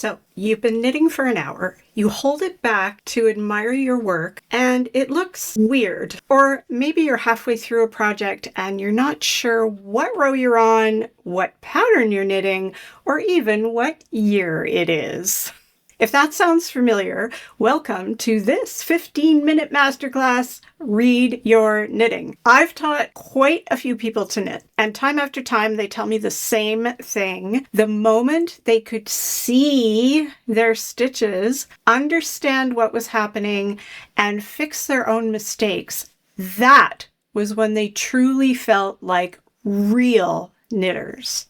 So you've been knitting for an hour, you hold it back to admire your work, and it looks weird. Or maybe you're halfway through a project and you're not sure what row you're on, what pattern you're knitting, or even what year it is. If that sounds familiar, welcome to this 15-minute masterclass, Read Your Knitting. I've taught quite a few people to knit, and time after time they tell me the same thing. The moment they could see their stitches, understand what was happening, and fix their own mistakes, that was when they truly felt like real knitters.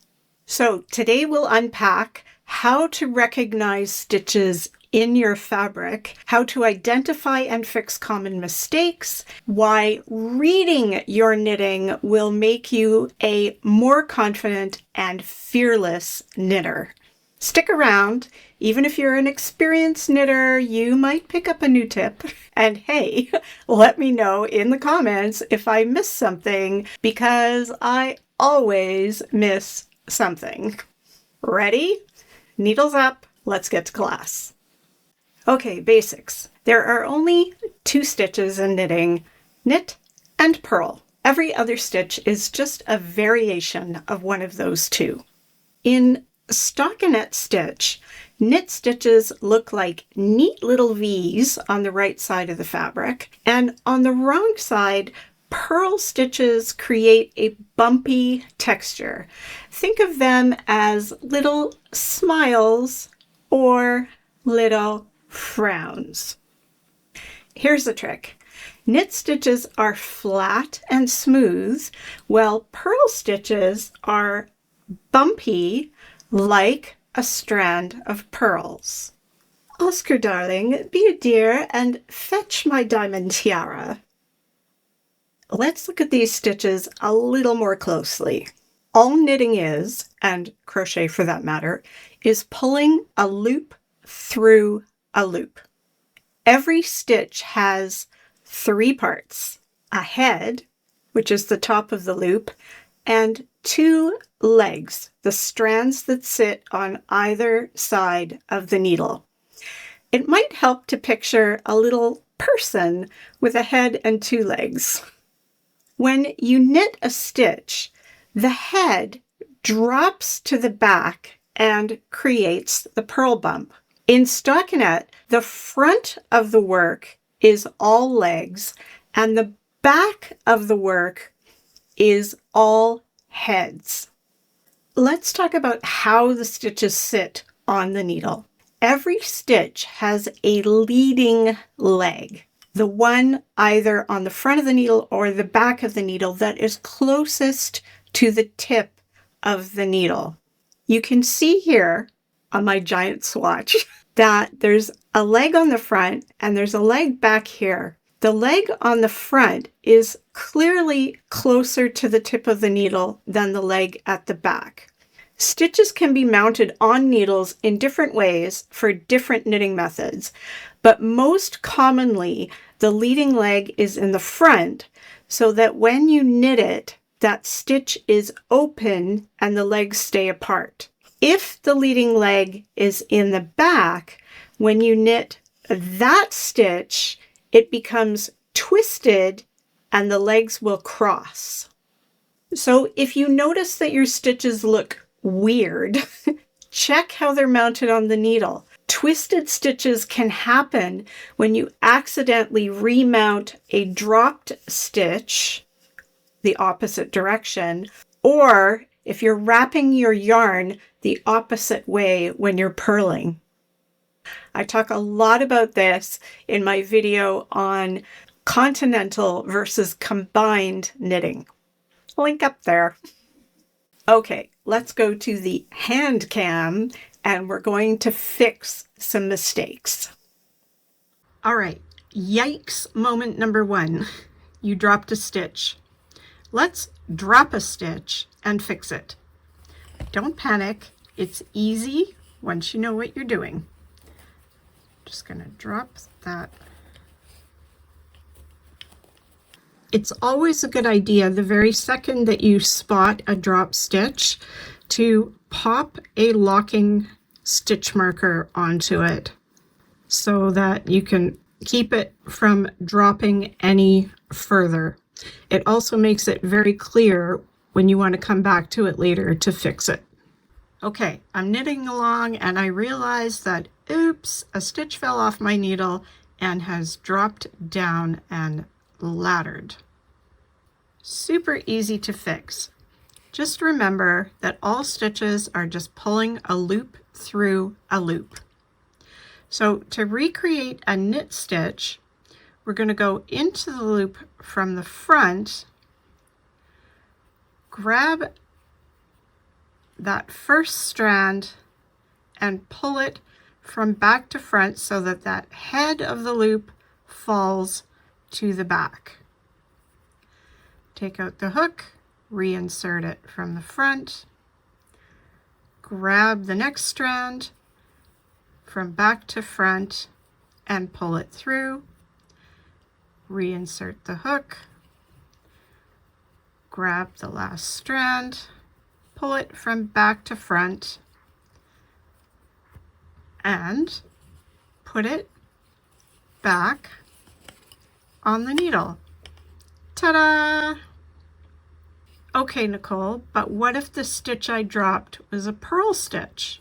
So today we'll unpack how to recognize stitches in your fabric, how to identify and fix common mistakes, why reading your knitting will make you a more confident and fearless knitter. Stick around. Even if you're an experienced knitter, you might pick up a new tip. And hey, let me know in the comments if I missed something, because I always miss something. Ready? Needles up, let's get to class. Okay, basics. There are only two stitches in knitting, knit and purl. Every other stitch is just a variation of one of those two. In stockinette stitch, knit stitches look like neat little V's on the right side of the fabric, and on the wrong side, purl stitches create a bumpy texture. Think of them as little smiles or little frowns. Here's the trick. Knit stitches are flat and smooth, while purl stitches are bumpy like a strand of pearls. Oscar, darling, be a dear and fetch my diamond tiara. Let's look at these stitches a little more closely. All knitting is, and crochet for that matter, is pulling a loop through a loop. Every stitch has three parts: a head, which is the top of the loop, and two legs, the strands that sit on either side of the needle. It might help to picture a little person with a head and two legs. When you knit a stitch, the head drops to the back and creates the purl bump. In stockinette, the front of the work is all legs and the back of the work is all heads. Let's talk about how the stitches sit on the needle. Every stitch has a leading leg, the one either on the front of the needle or the back of the needle that is closest to the tip of the needle. You can see here on my giant swatch that there's a leg on the front and there's a leg back here. The leg on the front is clearly closer to the tip of the needle than the leg at the back. Stitches can be mounted on needles in different ways for different knitting methods, but most commonly the leading leg is in the front so that when you knit it, that stitch is open and the legs stay apart. If the leading leg is in the back, when you knit that stitch, it becomes twisted and the legs will cross. So if you notice that your stitches look weird, check how they're mounted on the needle. Twisted stitches can happen when you accidentally remount a dropped stitch the opposite direction, or if you're wrapping your yarn the opposite way when you're purling. I talk a lot about this in my video on continental versus combined knitting. Link up there. Okay, let's go to the hand cam and we're going to fix some mistakes. All right, yikes moment number one. You dropped a stitch. Let's drop a stitch and fix it. Don't panic. It's easy once you know what you're doing. Just going to drop that. It's always a good idea the very second that you spot a drop stitch to pop a locking stitch marker onto it so that you can keep it from dropping any further. It also makes it very clear when you want to come back to it later to fix it. Okay, I'm knitting along and I realize that, oops, a stitch fell off my needle and has dropped down and laddered. Super easy to fix. Just remember that all stitches are just pulling a loop through a loop. So to recreate a knit stitch, we're going to go into the loop from the front, grab that first strand and pull it from back to front so that that head of the loop falls to the back. Take out the hook, reinsert it from the front, grab the next strand from back to front and pull it through, reinsert the hook, grab the last strand, pull it from back to front, and put it back on the needle. Ta-da! Okay, Nicole, but what if the stitch I dropped was a purl stitch?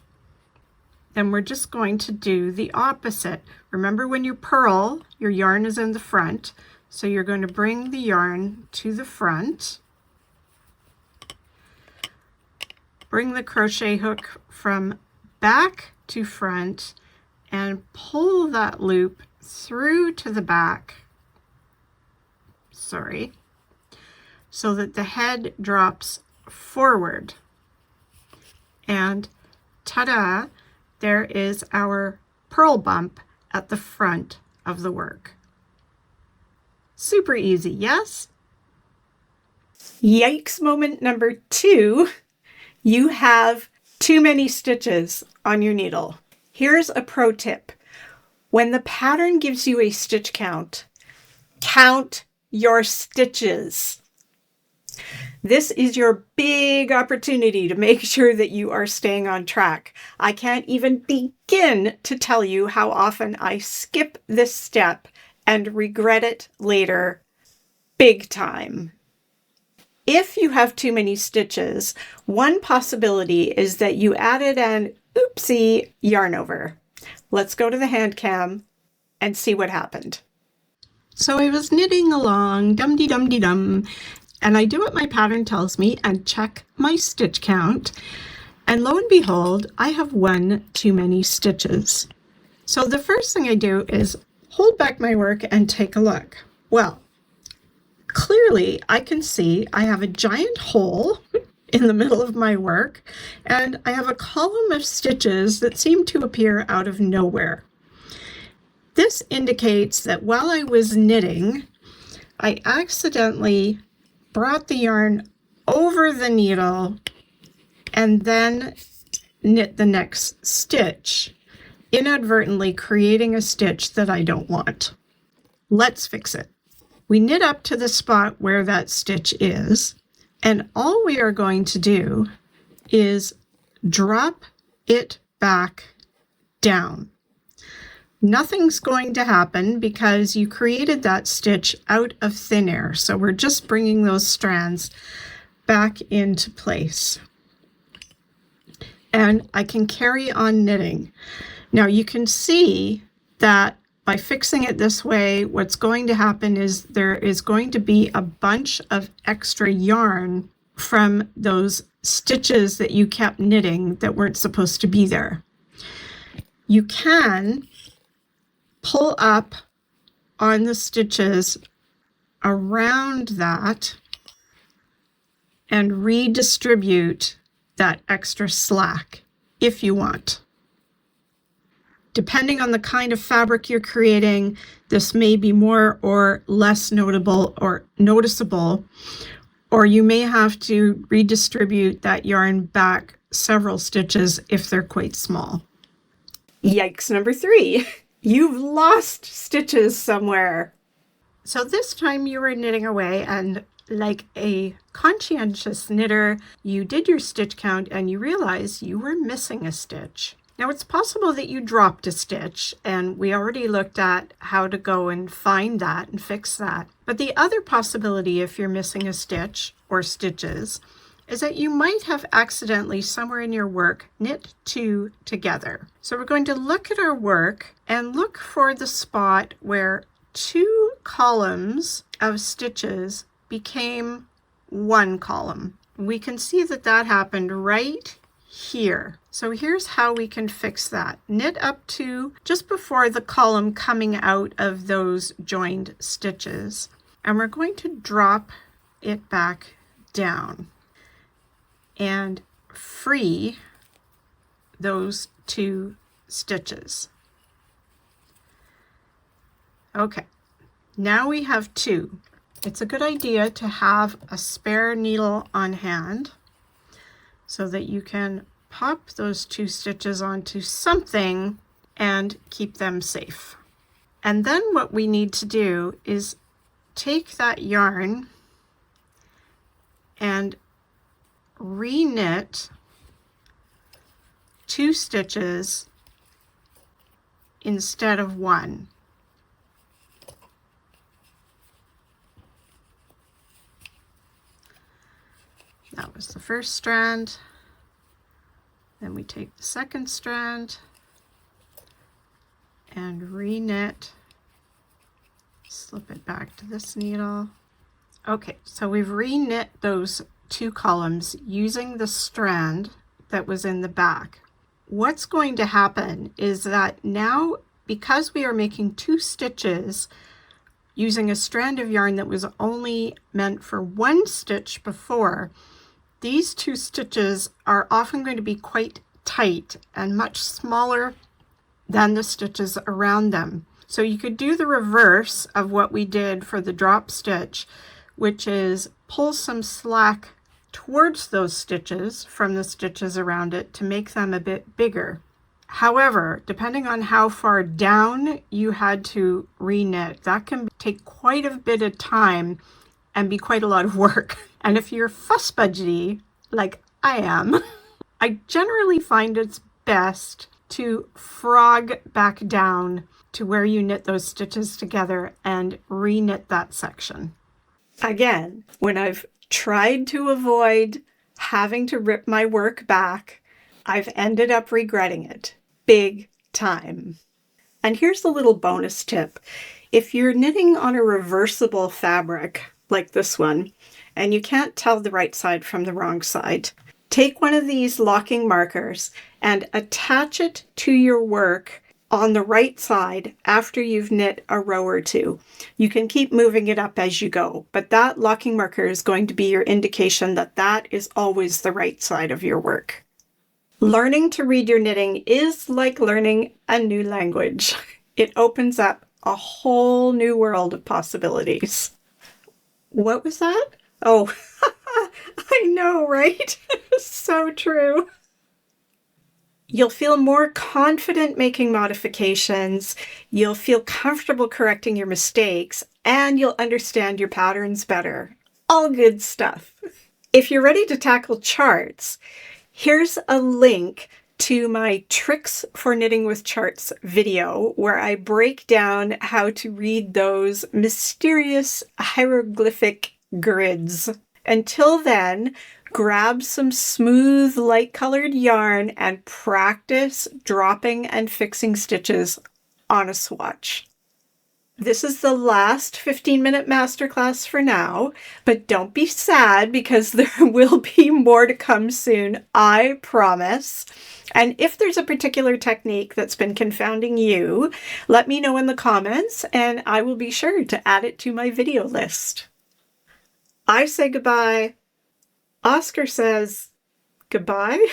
Then we're just going to do the opposite. Remember, when you purl, your yarn is in the front, so you're going to bring the yarn to the front, bring the crochet hook from back to front and pull that loop through to the back, so that the head drops forward. And ta-da, there is our purl bump at the front of the work. Super easy, yes? Yikes moment number 2. You have too many stitches on your needle. Here's a pro tip. When the pattern gives you a stitch count, count your stitches. This is your big opportunity to make sure that you are staying on track. I can't even begin to tell you how often I skip this step and regret it later, big time. If you have too many stitches, one possibility is that you added an oopsie yarn over. Let's go to the hand cam and see what happened. So I was knitting along, dum-de-dum-de-dum, and I do what my pattern tells me and check my stitch count. And lo and behold, I have one too many stitches. So the first thing I do is hold back my work and take a look. Well, clearly I can see I have a giant hole in the middle of my work, and I have a column of stitches that seem to appear out of nowhere. This indicates that while I was knitting, I accidentally brought the yarn over the needle and then knit the next stitch, inadvertently creating a stitch that I don't want. Let's fix it. We knit up to the spot where that stitch is, and all we are going to do is drop it back down. Nothing's going to happen because you created that stitch out of thin air, so we're just bringing those strands back into place. And I can carry on knitting. Now you can see that by fixing it this way, what's going to happen is there is going to be a bunch of extra yarn from those stitches that you kept knitting that weren't supposed to be there. You can pull up on the stitches around that and redistribute that extra slack if you want. Depending on the kind of fabric you're creating, this may be more or less notable or noticeable, or you may have to redistribute that yarn back several stitches if they're quite small. Yikes number 3, you've lost stitches somewhere. So this time you were knitting away, and like a conscientious knitter, you did your stitch count and you realized you were missing a stitch. Now it's possible that you dropped a stitch, and we already looked at how to go and find that and fix that. But the other possibility, if you're missing a stitch or stitches, is that you might have accidentally somewhere in your work knit two together. So we're going to look at our work and look for the spot where two columns of stitches became one column. We can see that that happened right here. So here's how we can fix that. Knit up to just before the column coming out of those joined stitches, and we're going to drop it back down and free those two stitches. Okay, now we have two. It's a good idea to have a spare needle on hand so that you can pop those two stitches onto something and keep them safe. And then what we need to do is take that yarn and re-knit two stitches instead of one. That was the first strand. Then we take the second strand and re-knit, slip it back to this needle. Okay, so we've re-knit those two columns using the strand that was in the back. What's going to happen is that now, because we are making two stitches using a strand of yarn that was only meant for one stitch before, these two stitches are often going to be quite tight and much smaller than the stitches around them. So you could do the reverse of what we did for the drop stitch, which is pull some slack towards those stitches from the stitches around it to make them a bit bigger. However, depending on how far down you had to re-knit, that can take quite a bit of time and be quite a lot of work. And if you're fuss budgety, like I am, I generally find it's best to frog back down to where you knit those stitches together and re-knit that section. Again, when I've tried to avoid having to rip my work back, I've ended up regretting it big time. And here's a little bonus tip. If you're knitting on a reversible fabric like this one, and you can't tell the right side from the wrong side, take one of these locking markers and attach it to your work on the right side after you've knit a row or two. You can keep moving it up as you go, but that locking marker is going to be your indication that that is always the right side of your work. Learning to read your knitting is like learning a new language. It opens up a whole new world of possibilities. What was that? Oh, I know, right? So true. You'll feel more confident making modifications, you'll feel comfortable correcting your mistakes, and you'll understand your patterns better. All good stuff. If you're ready to tackle charts, here's a link to my Tricks for Knitting with Charts video, where I break down how to read those mysterious hieroglyphic grids. Until then, grab some smooth, light-colored yarn and practice dropping and fixing stitches on a swatch. This is the last 15-minute masterclass for now, but don't be sad because there will be more to come soon, I promise. And if there's a particular technique that's been confounding you, let me know in the comments and I will be sure to add it to my video list. I say goodbye. Oscar says goodbye.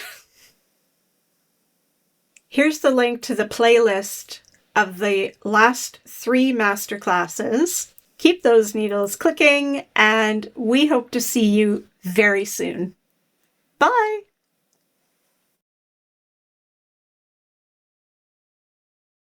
Here's the link to the playlist of the last 3 masterclasses. Keep those needles clicking, and we hope to see you very soon. Bye!